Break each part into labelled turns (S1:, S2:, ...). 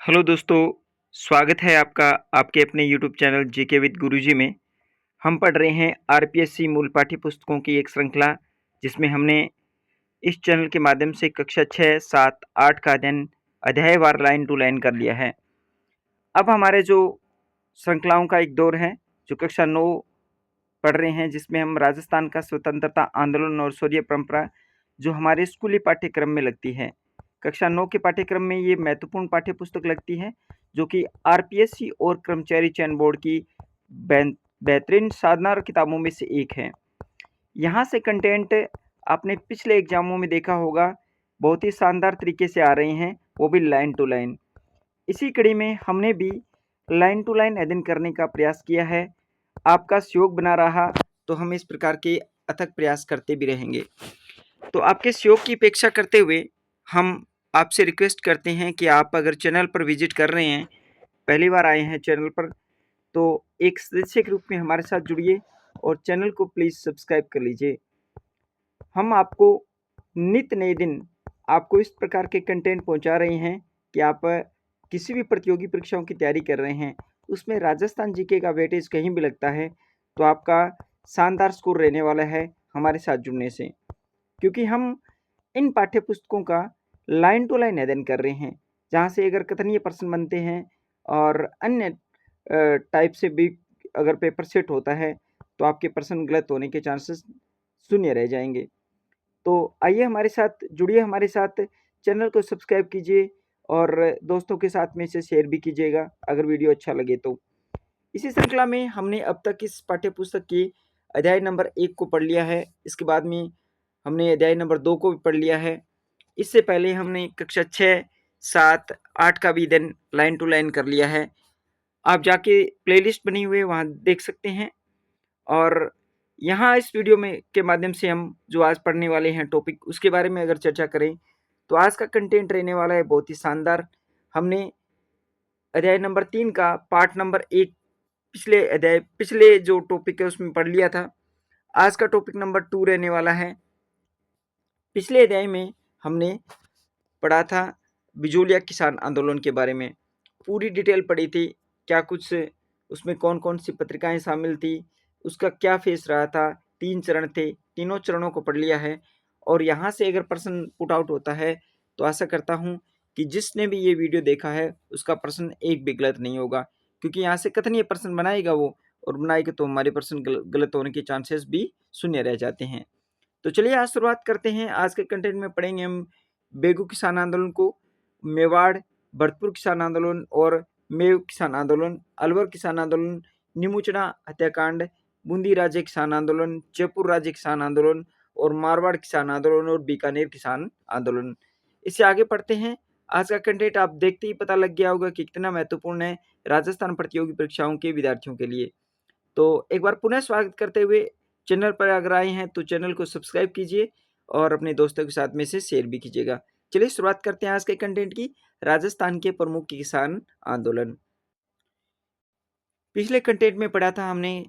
S1: Hello दोस्तों, स्वागत है आपका आपके अपने यूट्यूब चैनल जीके विद गुरुजी में। हम पढ़ रहे हैं आरपीएससी मूल पाठ्य पुस्तकों की एक श्रृंखला, जिसमें हमने इस चैनल के माध्यम से कक्षा 6, 7, 8 का अध्ययन अध्यायवार लाइन टू लाइन कर लिया है। अब हमारे जो श्रृंखलाओं का एक दौर है, जो कक्षा 9 पढ़ रहे हैं, जिसमें हम राजस्थान का स्वतंत्रता आंदोलन और शौर्य परंपरा जो हमारे स्कूली पाठ्यक्रम में लगती है। कक्षा 9 के पाठ्यक्रम में ये महत्वपूर्ण पाठ्य पुस्तक लगती है, जो कि आरपीएससी और कर्मचारी चयन बोर्ड की बेहतरीन साधना किताबों में से एक है। यहाँ से कंटेंट आपने पिछले एग्जामों में देखा होगा, बहुत ही शानदार तरीके से आ रहे हैं, वो भी लाइन टू लाइन। इसी कड़ी में हमने भी लाइन टू लाइन अध्ययन करने का प्रयास किया है। आपका सहयोग बना रहा तो हम इस प्रकार के अथक प्रयास करते भी रहेंगे। तो आपके सहयोग की अपेक्षा करते हुए हम आपसे रिक्वेस्ट करते हैं कि आप अगर चैनल पर विजिट कर रहे हैं, पहली बार आए हैं चैनल पर, तो एक सदस्य के रूप में हमारे साथ जुड़िए और चैनल को प्लीज़ सब्सक्राइब कर लीजिए। हम आपको नित्य नए दिन आपको इस प्रकार के कंटेंट पहुंचा रहे हैं कि आप किसी भी प्रतियोगी परीक्षाओं की तैयारी कर रहे हैं, उसमें राजस्थान जीके का वेटेज कहीं भी लगता है तो आपका शानदार स्कोर रहने वाला है हमारे साथ जुड़ने से। क्योंकि हम इन पाठ्य पुस्तकों का लाइन टू लाइन अध्ययन कर रहे हैं, जहाँ से अगर कथनीय प्रश्न बनते हैं और अन्य टाइप से भी अगर पेपर सेट होता है तो आपके प्रश्न गलत होने के चांसेस शून्य रह जाएंगे। तो आइए हमारे साथ जुड़िए, हमारे साथ चैनल को सब्सक्राइब कीजिए और दोस्तों के साथ में इसे शेयर भी कीजिएगा अगर वीडियो अच्छा लगे तो। इसी श्रृंखला में हमने अब तक इस पाठ्य पुस्तक की अध्याय नंबर 1 को पढ़ लिया है। इसके बाद में हमने अध्याय नंबर 2 को भी पढ़ लिया है। इससे पहले हमने कक्षा 6, 7, 8 का भी अध्ययन लाइन टू लाइन कर लिया है। आप जाके प्लेलिस्ट बनी हुई है, वहाँ देख सकते हैं। और यहाँ इस वीडियो में के माध्यम से हम जो आज पढ़ने वाले हैं टॉपिक, उसके बारे में अगर चर्चा करें तो आज का कंटेंट रहने वाला है बहुत ही शानदार। हमने अध्याय नंबर 3 का पार्ट नंबर 1 पिछले जो टॉपिक है उसमें पढ़ लिया था। आज का टॉपिक नंबर 2 रहने वाला है। पिछले अध्याय में हमने पढ़ा था बिजोलिया किसान आंदोलन के बारे में, पूरी डिटेल पढ़ी थी, क्या कुछ उसमें कौन कौन सी पत्रिकाएं शामिल थी, उसका क्या फेस रहा था। 3 चरण थे, तीनों चरणों को पढ़ लिया है। और यहाँ से अगर प्रश्न पुट आउट होता है तो आशा करता हूँ कि जिसने भी ये वीडियो देखा है उसका प्रश्न एक भी गलत नहीं होगा, क्योंकि यहाँ से कथनीय प्रश्न बनाएगा वो, और बनाएगा तो हमारे प्रश्न गलत होने के चांसेस भी शून्य रह जाते हैं। तो चलिए आज शुरुआत करते हैं। आज के कंटेंट में पढ़ेंगे हम बेगू किसान आंदोलन को, मेवाड़, भरतपुर किसान आंदोलन और मेव किसान आंदोलन, अलवर किसान आंदोलन, निमुचना हत्याकांड, बूंदी राज्य किसान आंदोलन, जयपुर राज्य किसान आंदोलन और मारवाड़ किसान आंदोलन और बीकानेर किसान आंदोलन। इससे आगे पढ़ते हैं। आज का कंटेंट आप देखते ही पता लग गया होगा कि कितना महत्वपूर्ण है राजस्थान प्रतियोगी परीक्षाओं के विद्यार्थियों के लिए। तो एक बार पुनः स्वागत करते हुए, चैनल पर अगर आए हैं तो चैनल को सब्सक्राइब कीजिए और अपने दोस्तों के साथ में से शेयर भी कीजिएगा। चलिए शुरुआत करते हैं आज के कंटेंट की। राजस्थान के प्रमुख किसान आंदोलन। पिछले कंटेंट में पढ़ा था हमने,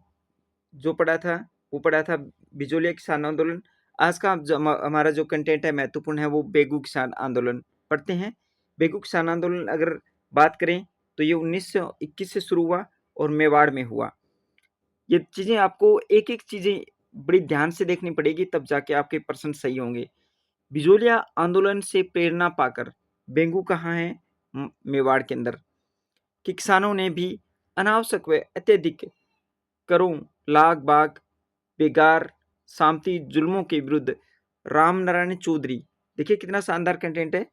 S1: जो पढ़ा था वो पढ़ा था बिजोलिया किसान आंदोलन। आज का हमारा जो कंटेंट है महत्वपूर्ण है, वो बेगू किसान आंदोलन पढ़ते हैं। बेगू किसान आंदोलन अगर बात करें तो ये 1921 से शुरू हुआ और मेवाड़ में हुआ। ये चीज़ें आपको एक-एक चीज़ें बड़ी ध्यान से देखनी पड़ेगी, तब जाके आपके प्रश्न सही होंगे। बिजोलिया आंदोलन से प्रेरणा पाकर बेंगू कहाँ है? मेवाड़ के अंदर कि किसानों ने भी अनावश्यक व अत्यधिक करों, लाग-बाग, बेगार, सामंती जुल्मों के विरुद्ध राम नारायण चौधरी, देखिए कितना शानदार कंटेंट है।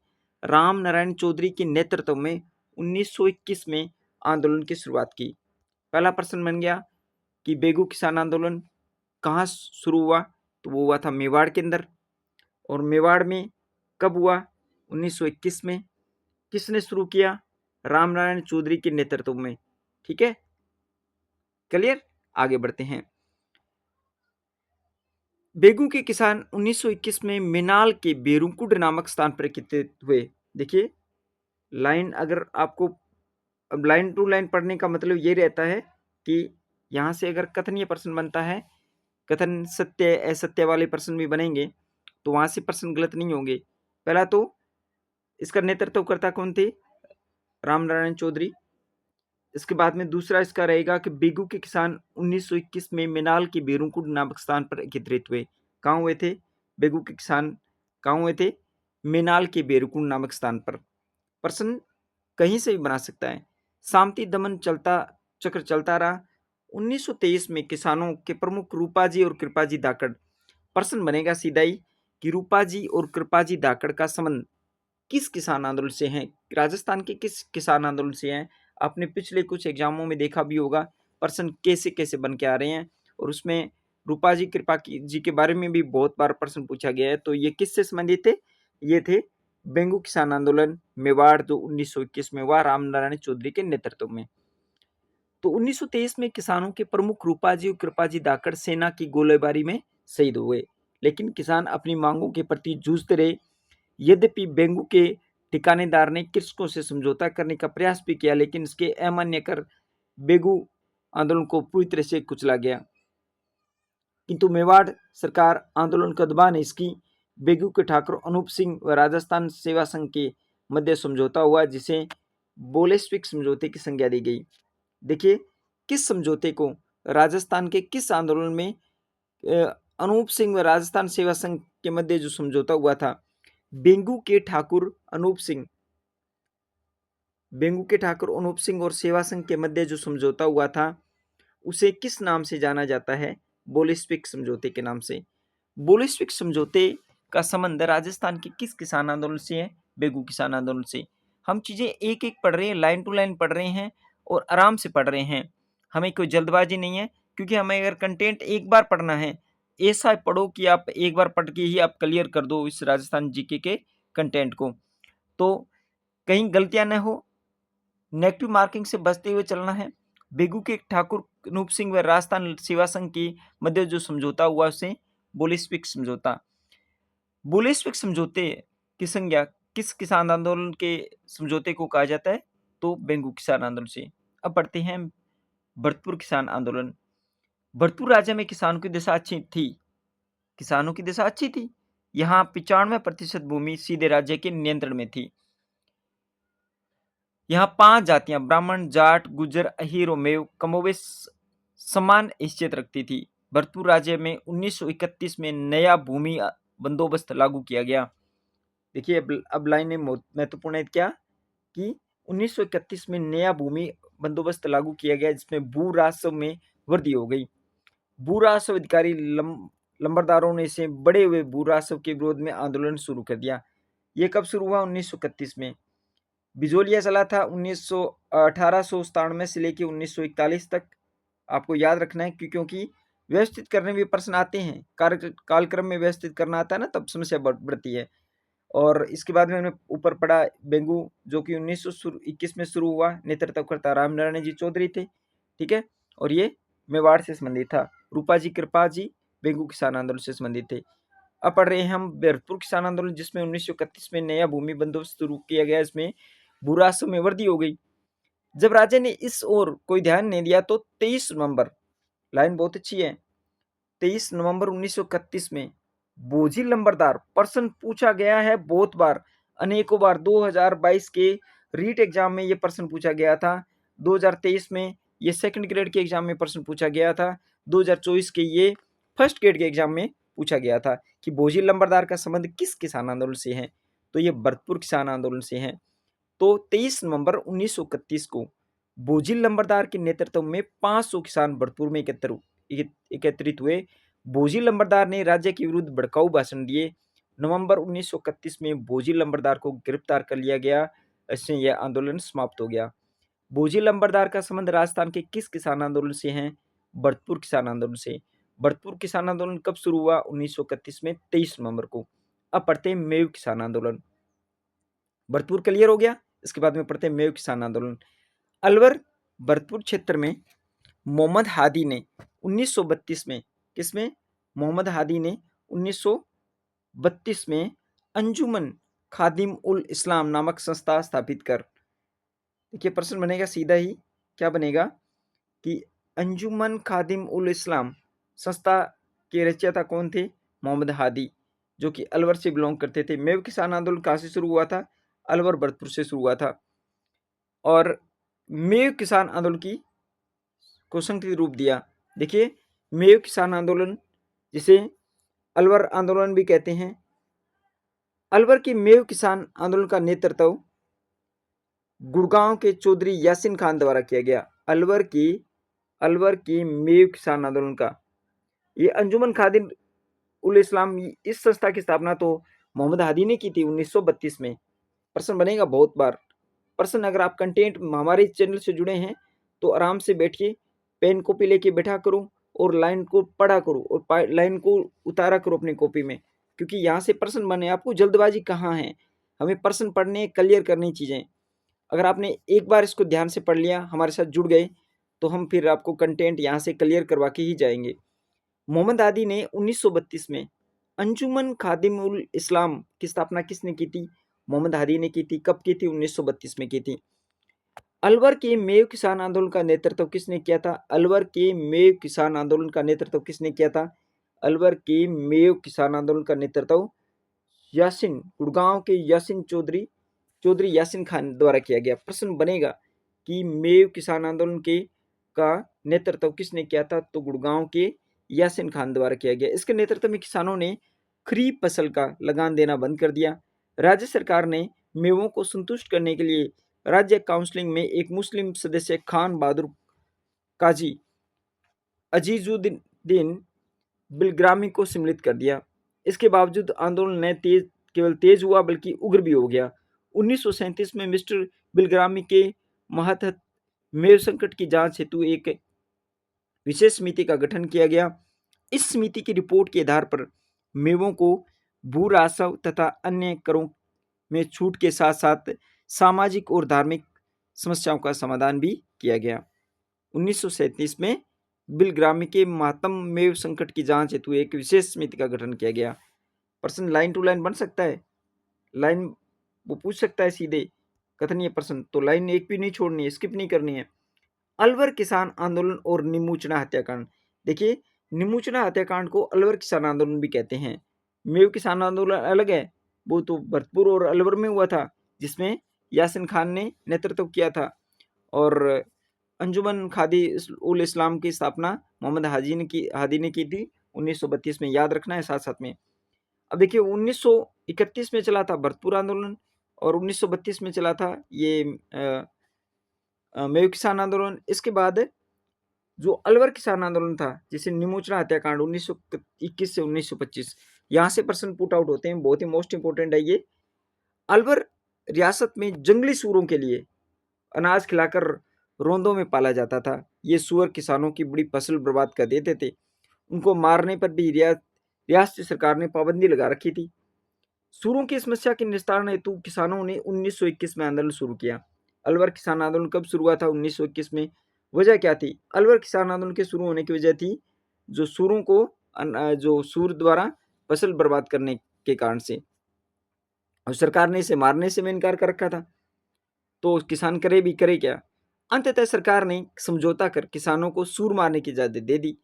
S1: राम नारायण चौधरी के नेतृत्व में 1921 में आंदोलन की शुरुआत की। पहला प्रश्न बन गया कि बेगू किसान आंदोलन कहाँ शुरू हुआ? तो वो हुआ था मेवाड़ के अंदर। और मेवाड़ में कब हुआ? 1921 में। किसने शुरू किया? रामनारायण चौधरी के नेतृत्व में। ठीक है, क्लियर? आगे बढ़ते हैं। बेगू के किसान 1921 में मिनाल के बेरुकुंड नामक स्थान पर एकत्रित हुए। देखिए लाइन, अगर आपको अब लाइन टू लाइन पढ़ने का मतलब ये रहता है कि यहाँ से अगर कथनीय प्रश्न बनता है, कथन सत्य असत्य वाले प्रश्न भी बनेंगे, तो वहां से प्रश्न गलत नहीं होंगे। पहला तो इसका नेतृत्व करता कौन थे? रामनारायण चौधरी। इसके बाद में दूसरा इसका रहेगा कि बेगू के किसान 1921 में मिनाल के बेरुकुंड नामक स्थान पर एकत्रित हुए। कहाँ हुए थे बेगू के किसान? कहाँ हुए थे? मिनाल के बेरुकुंड नामक स्थान पर। प्रश्न कहीं से भी बना सकता है। सामंती दमन चक्र चलता रहा। 1923 में किसानों के प्रमुख रूपाजी और कृपाजी धाकड़। प्रश्न बनेगा सीधा ही कि रूपाजी और कृपाजी धाकड़ का संबंध किस किसान आंदोलन से है? राजस्थान के किस किसान आंदोलन से है? आपने पिछले कुछ एग्जामों में देखा भी होगा प्रश्न कैसे कैसे बन के आ रहे हैं, और उसमें रूपाजी कृपा जी के बारे में भी बहुत बार प्रश्न पूछा गया है। तो ये किससे संबंधित थे? ये थे बेंगू किसान आंदोलन मेवाड़ जो 1921 में हुआ रामनारायण चौधरी के नेतृत्व में। तो 1923 में किसानों के प्रमुख रूपाजी और कृपाजी धाकड़ सेना की गोलीबारी में शहीद हुए, लेकिन किसान अपनी मांगों के प्रति जूझते रहे। यद्यपि बेंगू के ठिकानेदार ने कृषकों से समझौता करने का प्रयास भी किया, लेकिन इसके अमान्य कर बेगू आंदोलन को पूरी तरह से कुचला गया। किंतु मेवाड़ सरकार आंदोलन को दबा नहीं सकी। बेगू के ठाकुर अनूप सिंह व राजस्थान सेवा संघ के मध्य समझौता हुआ, जिसे बोलेस्विक समझौते की संज्ञा दी गई। देखिए किस समझौते को? राजस्थान के किस आंदोलन में अनूप सिंह व राजस्थान सेवा संघ के मध्य जो समझौता हुआ था? बेंगू के ठाकुर अनूप सिंह, बेंगू के ठाकुर अनूप सिंह और सेवा संघ के मध्य जो समझौता हुआ था उसे किस नाम से जाना जाता है? बोलिस्विक समझौते के नाम से। बोलिस्विक समझौते का संबंध राजस्थान के किस किसान आंदोलन से है? बेगू किसान आंदोलन से। हम चीजें एक एक पढ़ रहे हैं, लाइन टू लाइन पढ़ रहे हैं और आराम से पढ़ रहे हैं, हमें कोई जल्दबाजी नहीं है, क्योंकि हमें अगर कंटेंट एक बार पढ़ना है, ऐसा पढ़ो कि आप एक बार पढ़ के ही आप क्लियर कर दो इस राजस्थान जीके के कंटेंट को, तो कहीं गलतियां न हो, नेगेटिव मार्किंग से बचते हुए चलना है। बेगू के ठाकुर अनूप सिंह व राजस्थान सेवा संघ के मध्य जो समझौता हुआ उसे बोलिस्विक समझौता। बोलिस्विक समझौते की संज्ञा किस किसान आंदोलन के समझौते को कहा जाता है? तो बेंगू किसान आंदोलन से। अब पढ़ते हैं भरतपुर किसान आंदोलन। भरतपुर राज्य में किसानों की दशा अच्छी थी। किसानों की दशा अच्छी थी। यहाँ 95% भूमि सीधे राज्य के नियंत्रण में थी। यहाँ 5 जातियां ब्राह्मण, जाट, गुज्जर, अहीर और मेव कमोबेश समान हैसियत रखती थी। भरतपुर राज्य में 1931 में नया भूमि बंदोबस्त लागू किया गया। देखिए अब लाइन महत्वपूर्ण है क्या कि 1931 में नया भूमि बंदोबस्त लागू किया गया, जिसमें भू राजस्व में वृद्धि हो गई। भू राजस्व अधिकारी लंबरदारों ने इसे बढ़े हुए भू राजस्व के विरोध में आंदोलन शुरू कर दिया। ये कब शुरू हुआ? 1931 में। बिजोलिया चला था 1897 से लेकर 1941 तक। आपको याद रखना है क्योंकि व्यवस्थित करने में प्रश्न आते हैं, कालक्रम में व्यवस्थित करना आता है ना, तब समस्या बढ़ती है। और इसके बाद में हमने ऊपर पढ़ा बेंगू जो कि 1921 में शुरू हुआ, नेतृत्व करता रामनारायण जी चौधरी थे, ठीक है, और ये मेवाड़ से संबंधित था। रूपा जी कृपा जी बेंगू किसान आंदोलन से संबंधित थे। अब पढ़ रहे हैं हम भरतपुर किसान आंदोलन, जिसमें 1931 में नया भूमि बंदोबस्त शुरू किया गया। इसमें भू राजस्व में वृद्धि हो गई। जब राजा ने इस ओर कोई ध्यान नहीं दिया तो 23 नवंबर, लाइन बहुत अच्छी है, 23 नवंबर 1931 में बोझी लंबरदार प्रश्न पूछा गया है बहुत बार, अनेकों बार। 2022 के रीट एग्जाम में ये प्रश्न पूछा गया था, 2023 में ये सेकंड ग्रेड के एग्जाम में प्रश्न पूछा गया था, 2024 के ये फर्स्ट ग्रेड के एग्जाम में पूछा गया था कि बोझी लंबरदार का संबंध किस किसान आंदोलन से है? तो ये भरतपुर किसान आंदोलन से है। तो 23 नवंबर 1931 को बोझिल लंबरदार के नेतृत्व में 500 किसान भरतपुर में एकत्रित हुए। बोझिल लंबरदार ने राज्य के विरुद्ध भड़काऊ भाषण दिए। नवंबर 1931 में बोझिल लंबरदार को गिरफ्तार कर लिया गया। इससे यह आंदोलन समाप्त हो गया। बोझिल लंबरदार का संबंध राजस्थान के किस किसान आंदोलन से है? भरतपुर किसान आंदोलन से। भरतपुर किसान आंदोलन कब शुरू हुआ? 1931 में 23 नवंबर को। अब पढ़ते हैं मेव किसान आंदोलन। भरतपुर क्लियर हो गया। इसके बाद में पढ़ते हैं मेव किसान आंदोलन। अलवर भरतपुर क्षेत्र में मोहम्मद हादी ने 1932 में, किसमें? मोहम्मद हादी ने 1932 में अंजुमन खादिम उल इस्लाम नामक संस्था स्थापित कर। देखिए प्रश्न बनेगा सीधा ही, क्या बनेगा कि अंजुमन खादिम उल इस्लाम संस्था के रचयिता कौन थे? मोहम्मद हादी, जो कि अलवर से बिलोंग करते थे। मेव किसान आंदोलन कहाँ से शुरू हुआ था? अलवर भरतपुर से शुरू हुआ था। और मेव किसान आंदोलन को संगठित रूप दिया। देखिए, मेव किसान आंदोलन, जिसे अलवर आंदोलन भी कहते हैं, अलवर की मेव किसान आंदोलन का नेतृत्व गुड़गांव के चौधरी यासीन खान द्वारा किया गया। अलवर की मेव किसान आंदोलन का ये अंजुमन खादिम उल इस्लाम, इस संस्था की स्थापना तो मोहम्मद हादी ने की थी 1932 में। प्रश्न बनेगा बहुत बार। प्रश्न, अगर आप कंटेंट हमारे चैनल से जुड़े हैं तो आराम से बैठिए, पेन कॉपी लेके बैठा करो और लाइन को पढ़ा करो और लाइन को उतारा करो अपनी कॉपी में, क्योंकि यहाँ से प्रश्न बने। आपको जल्दबाजी कहाँ है, हमें प्रश्न पढ़ने, क्लियर करनी चीज़ें। अगर आपने एक बार इसको ध्यान से पढ़ लिया, हमारे साथ जुड़ गए, तो हम फिर आपको कंटेंट यहाँ से क्लियर करवा के ही जाएंगे। मोहम्मद हादी ने 1932 में अंजुमन खादिम उल इस्लाम की स्थापना किसने की थी? मोहम्मद हादी ने की थी। कब की थी? 1932 में की थी। अलवर के मेव किसान आंदोलन का नेतृत्व किसने किया था? अलवर के मेव किसान आंदोलन का नेतृत्व किसने किया था? अलवर के मेव किसान आंदोलन का नेतृत्व गुड़गांव के चौधरी यासीन खान द्वारा किया गया। प्रश्न बनेगा कि मेव किसान आंदोलन का नेतृत्व किसने किया था? तो गुड़गांव के यासीन खान द्वारा किया गया। इसके नेतृत्व में किसानों ने खरीफ फसल का लगान देना बंद कर दिया। राज्य सरकार ने मेवों को संतुष्ट करने के लिए राज्य काउंसिलिंग में एक मुस्लिम सदस्य खान बहादुर काजी अजीजुद्दीन बिलग्रामी को सम्मिलित कर दिया। इसके बावजूद आंदोलन न केवल तेज हुआ बल्कि उग्र भी हो गया। 1937 में मिस्टर बिलग्रामी के मातहत मेव संकट की जांच हेतु एक विशेष समिति का गठन किया गया। इस समिति की रिपोर्ट के आधार पर मेवों को भू राजस्व तथा अन्य करों में छूट के साथ साथ सामाजिक और धार्मिक समस्याओं का समाधान भी किया गया। 1937 में बिलग्रामी के मातम मेव संकट की जांच हेतु एक विशेष समिति का गठन किया गया। प्रश्न लाइन टू लाइन बन सकता है, लाइन वो पूछ सकता है सीधे कथनीय प्रश्न, तो लाइन एक भी नहीं छोड़नी है, स्किप नहीं करनी है। अलवर किसान आंदोलन और निमूचना हत्याकांड। देखिए, निमूचना हत्याकांड को अलवर किसान आंदोलन भी कहते हैं। मेव किसान आंदोलन अलग है, वो तो भरतपुर और अलवर में हुआ था, जिसमें यासीन खान ने नेतृत्व किया था। और अंजुमन खादी उल इस्लाम की स्थापना मोहम्मद हादी ने की थी 1932 में, याद रखना है साथ साथ में। अब देखिए, 1931 में चला था भरतपुर आंदोलन और 1932 में चला था ये मेव किसान आंदोलन। इसके बाद जो अलवर किसान आंदोलन था, जिसे निमोचना हत्याकांड 1921 से 1925, यहाँ से प्रश्न पुट आउट होते हैं, बहुत ही मोस्ट इंपोर्टेंट है ये। अलवर रियासत में जंगली सूरों के लिए अनाज खिलाकर रोंदों में पाला जाता था। ये सूअर किसानों की बड़ी फसल बर्बाद कर देते थे। उनको मारने पर भी रियासती सरकार ने पाबंदी लगा रखी थी। सूरों की समस्या के निस्तारण हेतु किसानों ने 1921 में आंदोलन शुरू किया। अलवर किसान आंदोलन कब शुरू हुआ था? 1921 में। वजह क्या थी? अलवर किसान आंदोलन के शुरू होने की वजह थी जो सूरों को जो सूर द्वारा फसल बर्बाद करने के कारण से, और सरकार ने इसे मारने से में इनकार कर रखा था, तो किसान करे क्या? अंततः सरकार ने समझौता कर किसानों को सूर मारने की इजाजत दे दी।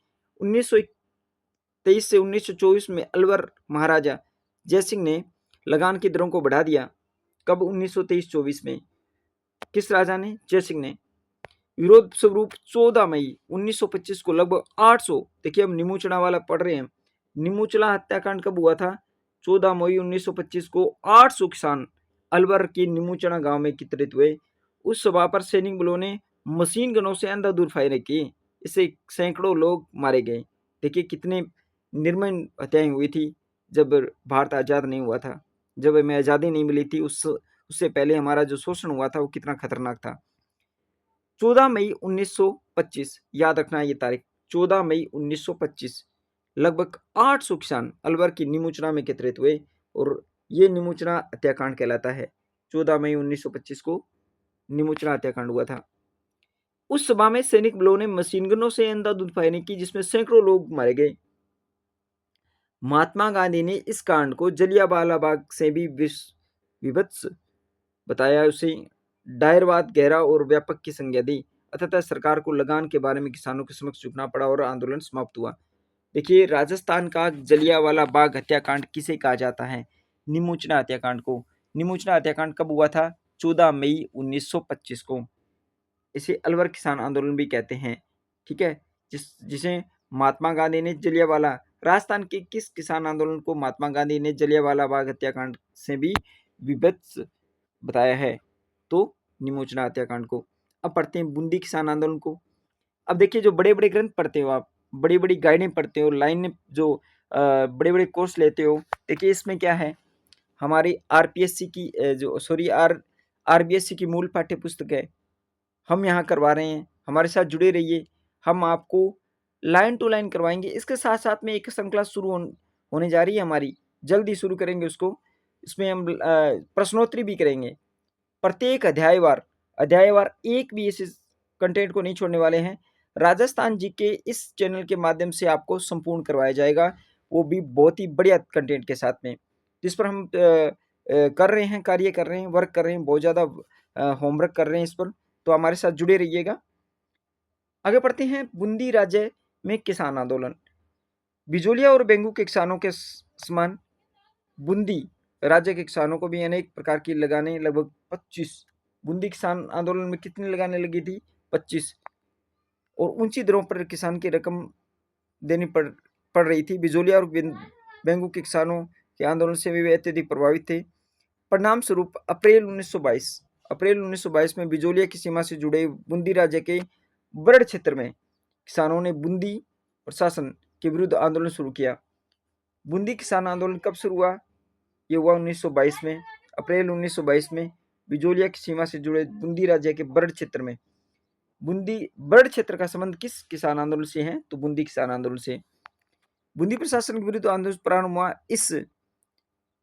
S1: 1923 से 1924 में अलवर महाराजा जयसिंह ने लगान की दरों को बढ़ा दिया। कब? 1923-24 में। किस राजा ने? जयसिंह ने। विरोध स्वरूप 14 मई 1925 को लगभग 800, देखिए हम निमूचना वाला पढ़ रहे हैं, निमूचना हत्याकांड कब हुआ था? 14 मई 1925 को 800 किसान अलवर के निमूचना गांव में एकत्रित हुए। उस सभा पर सैनिक बलों ने मशीन गनों से अंधाधुंध फायरिंग की, इससे सैकड़ों लोग मारे गए। देखिए कितने निर्मम हत्याएं हुई थी जब भारत आज़ाद नहीं हुआ था, जब हमें आज़ादी नहीं मिली थी, उससे पहले हमारा जो शोषण हुआ था वो कितना खतरनाक था। 14 मई 1925, याद रखना ये तारीख, 14 मई 1925, लगभग 800 किसान अलवर की निमूचना में एकत्रित हुए और ये निमूचना हत्याकांड कहलाता है। 14 मई 1925 को निमूचना हत्याकांड हुआ था। उस सभा में सैनिक बलों ने मशीन गनों से अंधाधुंध फायरिंग की, जिसमें सैकड़ों लोग मारे गए। महात्मा गांधी ने इस कांड को जलियांवाला बाग से भी विभत्स बताया, उसे डायरवाद गहरा और व्यापक की संज्ञा दी। अतः सरकार को लगान के बारे में किसानों के समक्ष झुकना पड़ा और आंदोलन समाप्त हुआ। देखिए, राजस्थान का जलियांवाला बाग हत्याकांड किसे कहा जाता है? निमूचना हत्याकांड को। निमूचना हत्याकांड कब हुआ था? 14 मई 1925 को। इसे अलवर किसान आंदोलन भी कहते हैं, ठीक है, जिसे महात्मा गांधी ने जलियांवाला, राजस्थान के किस किसान आंदोलन को महात्मा गांधी ने जलियांवाला बाग हत्याकांड से भी विभत्स बताया है? तो निमोचना हत्याकांड को। अब पढ़ते हैं बूंदी किसान आंदोलन को। अब देखिए, जो बड़े बड़े ग्रंथ पढ़ते हो आप, बड़ी बड़ी गाइडें पढ़ते हो, लाइन जो बड़े बड़े कोर्स लेते हो, देखिए इसमें क्या है, हमारी आरपीएससी की जो सॉरी आरबीएससी की मूल पाठ्य पुस्तक है, हम यहाँ करवा रहे हैं, हमारे साथ जुड़े रहिए। हम आपको लाइन टू लाइन करवाएंगे। इसके साथ साथ में एक श्रृंखला होने जा रही है हमारी, जल्दी शुरू करेंगे उसको। इसमें हम प्रश्नोत्तरी भी करेंगे, प्रत्येक अध्यायवार एक भी इस कंटेंट को नहीं छोड़ने वाले हैं। राजस्थान जी के इस चैनल के माध्यम से आपको संपूर्ण करवाया जाएगा, वो भी बहुत ही बढ़िया कंटेंट के साथ में, जिस पर हम कर रहे हैं, कार्य कर रहे हैं, वर्क कर रहे हैं, बहुत ज़्यादा होमवर्क कर रहे हैं इस पर। तो हमारे साथ जुड़े रहिएगा। आगे बढ़ते हैं, बूंदी राज्य में किसान आंदोलन। बिजोलिया और बेंगू के किसानों के समान बूंदी राज्य के किसानों को भी अनेक प्रकार की लगाने, लगभग 25, बूंदी किसान आंदोलन में कितनी लगाने लगी थी? 25। और ऊंची दरों पर किसान की रकम देनी पड़ रही थी। बिजोलिया और बेंगू के किसानों के आंदोलन से वे अत्यधिक प्रभावित थे। परिणाम स्वरूप अप्रैल 1922 में बिजोलिया की सीमा से जुड़े बूंदी राज्य के बरड़ क्षेत्र में किसानों ने बूंदी प्रशासन के विरुद्ध आंदोलन शुरू किया। बूंदी किसान आंदोलन कब शुरू हुआ? ये हुआ 1922 में, अप्रैल 1922 में बिजोलिया की सीमा से जुड़े बूंदी राज्य के बरड़ क्षेत्र में। बरड़ क्षेत्र का संबंध किस किसान आंदोलन से है? तो बूंदी किसान आंदोलन से। बूंदी प्रशासन के विरुद्ध आंदोलन प्रारंभ हुआ। इस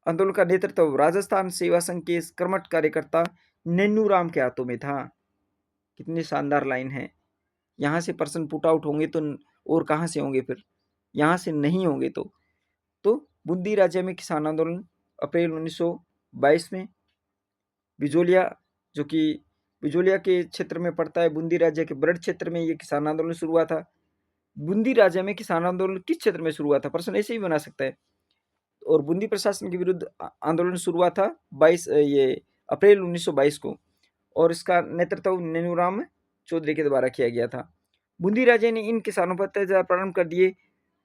S1: आंदोलन का नेतृत्व राजस्थान सेवा संघ के कर्मठ कार्यकर्ता नेन्नूराम के हाथों में था। कितनी शानदार लाइन है। यहाँ से प्रश्न पुट आउट होंगे तो और कहाँ से होंगे? फिर यहाँ से नहीं होंगे। तो बूंदी राज्य में किसान आंदोलन अप्रैल 1922 में। बिजोलिया, जो कि बिजोलिया के क्षेत्र में पड़ता है, बूंदी राज्य के बरड़ क्षेत्र में ये किसान आंदोलन शुरू हुआ था। बूंदी राज्य में किसान आंदोलन किस क्षेत्र में शुरू हुआ था? प्रश्न ऐसे ही बना सकता है। और बूंदी प्रशासन के विरुद्ध आंदोलन शुरू हुआ था अप्रैल 1922 को, और इसका नेतृत्व नेनूराम चौधरी के द्वारा किया गया था। बूंदी राज्य ने इन किसानों पर अत्याचार प्रारंभ कर दिए।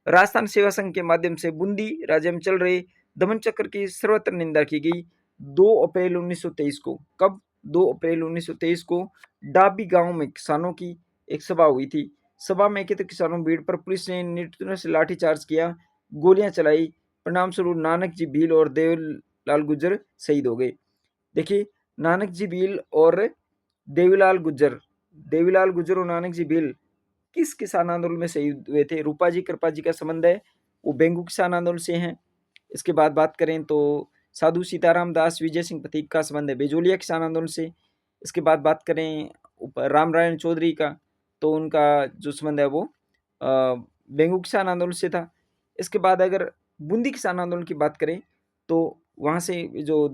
S1: राजस्थान सेवा संघ के माध्यम से बूंदी राज्य में चल रहे दमन चक्र की सर्वत्र निंदा की गई। 2 अप्रैल 1923 को, कब? 2 अप्रैल 1923 को डाबी गांव में किसानों की एक सभा हुई थी। सभा में एकत्रित किसानों भीड़ पर पुलिस ने निर्दयता से लाठीचार्ज किया, गोलियां चलाई। परिणाम स्वरूप नानक जी भील और देवीलाल गुज्जर शहीद हो गए। देखिए, नानक जी भील और देवीलाल गुज्जर और नानक जी भील किस किसान आंदोलन में शहीद हुए थे? रूपा जी कृपा जी का संबंध है, वो बेंगू किसान आंदोलन से हैं। इसके बाद बात करें तो साधु सीताराम दास विजय सिंह प्रतीक का संबंध है बेजोलिया किसान आंदोलन से। इसके बाद बात करें राम नारायण चौधरी का, तो उनका जो संबंध है वो बेंगू किसान आंदोलन से था। इसके बाद अगर बूंदी किसान आंदोलन की बात करें तो वहाँ से जो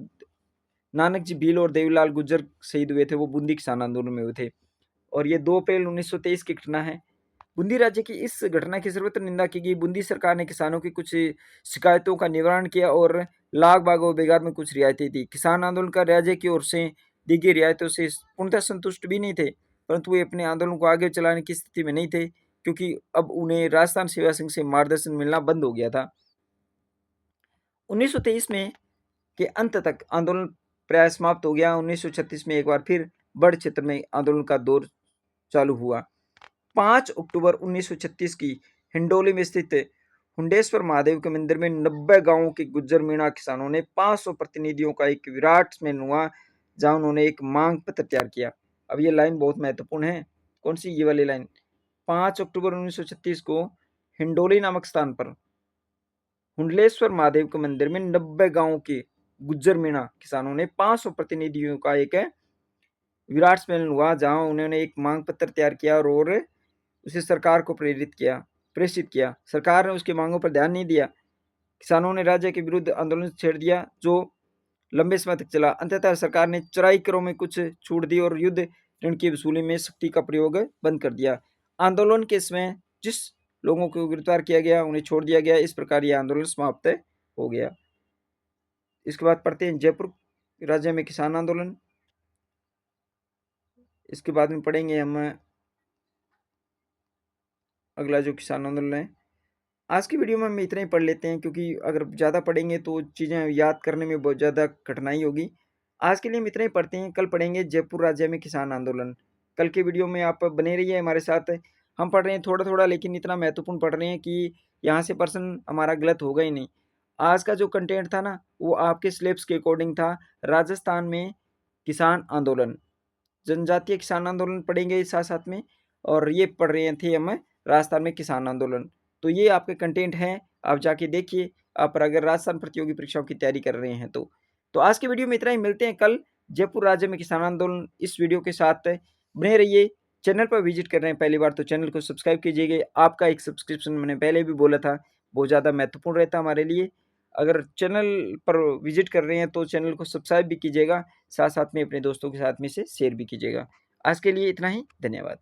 S1: नानक जी भील और देवीलाल गुज्जर शहीद हुए थे वो बूंदी किसान आंदोलन में हुए थे। और ये 2 अप्रैल 1923 की घटना है। बूंदी राज्य की इस घटना की सर्वत्र निंदा की गई। बूंदी सरकार ने किसानों की कुछ शिकायतों का निवारण किया और लाग बाग और बेगार में कुछ रियायतें दी। किसान आंदोलन का राज्य की ओर से दी गई रियायतों से पूर्णतः संतुष्ट भी नहीं थे, परंतु वे अपने आंदोलन को आगे चलाने की स्थिति में नहीं थे, क्योंकि अब उन्हें राजस्थान सेवा संघ से मार्गदर्शन मिलना बंद हो गया था। 1923 में के अंत तक आंदोलन प्राय समाप्त हो गया। 1936 में एक बार फिर बड़ क्षेत्र में आंदोलन का दौर चालू हुआ। 5 अक्टूबर 1936 की हिंडोली में स्थित हुंडेश्वर महादेव के मंदिर में 90 गांवों के गुज्जर मीणा किसानों ने 500 प्रतिनिधियों का एक विराट सम्मेलन हुआ, जहां उन्होंने एक मांग पत्र तैयार किया। अब ये लाइन बहुत महत्वपूर्ण है। कौन सी? ये वाली लाइन। 5 अक्टूबर 1936 को हिंडोली नामक स्थान पर हुंडलेश्वर महादेव के मंदिर में 90 गांवों के गुज्जर मीणा किसानों ने 500 प्रतिनिधियों का एक विराट सम्मेलन हुआ, जहां उन्होंने एक मांग पत्र तैयार किया और उसे सरकार को प्रेषित किया। सरकार ने उसकी मांगों पर ध्यान नहीं दिया। किसानों ने राज्य के विरुद्ध आंदोलन छेड़ दिया, जो लंबे समय तक चला। अंततः सरकार ने चौराई करों में कुछ छूट दी और युद्ध ऋण की वसूली में शक्ति का प्रयोग बंद कर दिया। आंदोलन के समय जिस लोगों को गिरफ्तार किया गया उन्हें छोड़ दिया गया। इस प्रकार यह आंदोलन समाप्त हो गया। इसके बाद पढ़ते हैं जयपुर राज्य में किसान आंदोलन। इसके बाद में पढ़ेंगे हम अगला जो किसान आंदोलन है। आज की वीडियो में हम इतना ही पढ़ लेते हैं, क्योंकि अगर ज़्यादा पढ़ेंगे तो चीज़ें याद करने में बहुत ज़्यादा कठिनाई होगी। आज के लिए हम इतना ही पढ़ते हैं, कल पढ़ेंगे जयपुर राज्य में किसान आंदोलन। कल के वीडियो में आप बने रहिए हमारे साथ। हम पढ़ रहे हैं थोड़ा-थोड़ा, लेकिन इतना महत्वपूर्ण पढ़ रहे हैं कि यहाँ से प्रश्न हमारा गलत होगा ही नहीं। आज का जो कंटेंट था ना, वो आपके सिलेबस के अकॉर्डिंग था। राजस्थान में किसान आंदोलन, जनजातीय किसान आंदोलन पढ़ेंगे साथ-साथ में, और ये पढ़ रहे थे हम राजस्थान में किसान आंदोलन। तो ये आपके कंटेंट हैं, आप जाके देखिए, आप अगर राजस्थान प्रतियोगी परीक्षाओं की तैयारी कर रहे हैं तो। तो आज की वीडियो में इतना ही, मिलते हैं कल जयपुर राज्य में किसान आंदोलन इस वीडियो के साथ। बने रहिए। चैनल पर विजिट कर रहे हैं पहली बार तो चैनल को सब्सक्राइब कीजिएगा। आपका एक सब्सक्रिप्शन मैंने पहले भी बोला था, बहुत ज़्यादा महत्वपूर्ण रहता है हमारे लिए। अगर चैनल पर विजिट कर रहे हैं तो चैनल को सब्सक्राइब भी कीजिएगा, साथ-साथ में अपने दोस्तों के साथ में इसे शेयर भी कीजिएगा। आज के लिए इतना ही, धन्यवाद।